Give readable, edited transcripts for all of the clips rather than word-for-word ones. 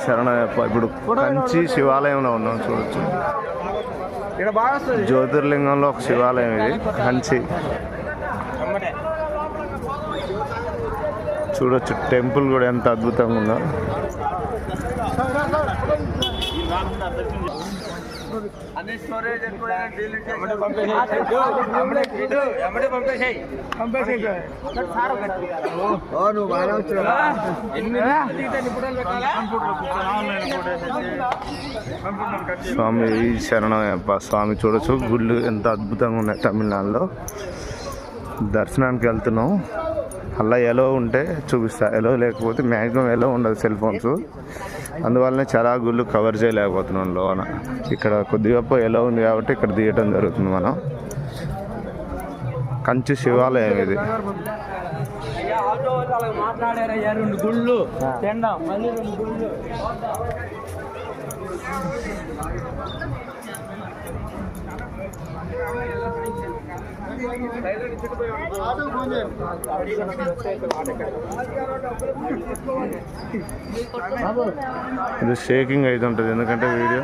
శరణయ్యప్ప. ఇప్పుడు కంచి శివాలయంలో ఉన్నాం, చూడొచ్చు. జ్యోతిర్లింగంలో ఒక శివాలయం ఇది కంచి. చూడొచ్చు టెంపుల్ కూడా ఎంత అద్భుతంగా ఉందో. స్వామి శరణయ్యప్ప. స్వామి చూడొచ్చు గుళ్ళు ఎంత అద్భుతంగా ఉన్నాయి. తమిళనాడులో దర్శనానికి వెళ్తున్నాం. అలా ఎలో ఉంటే చూపిస్తా, ఎలో లేకపోతే మ్యాక్సిమం ఎలో ఉండదు సెల్ ఫోన్స్. అందువల్లనే చాలా గుళ్ళు కవర్ చేయలేకపోతున్నాం లోన. ఇక్కడ కొద్దిగా ఎలో ఉంది కాబట్టి ఇక్కడ తీయటం జరుగుతుంది. మనం కంచి శివాలయం ఇది. ఇది షేకింగ్ అయితే ఉంటుంది ఎందుకంటే వీడియో.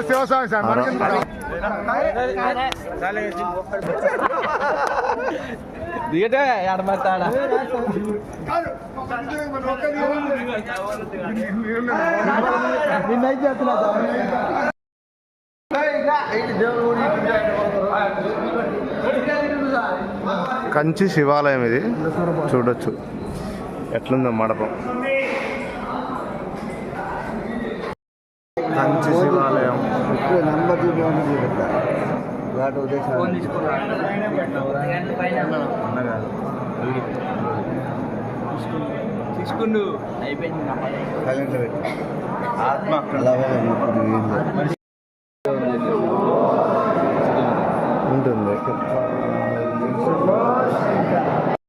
శివస్వామి సార్ దిగటే ఎడమతాడా కంచి శివాలయం ఇది. చూడొచ్చు ఎట్లుందో మండపం. కంచి శివాలయం. తీసుకుండు అయిపోయింది. ఆత్మ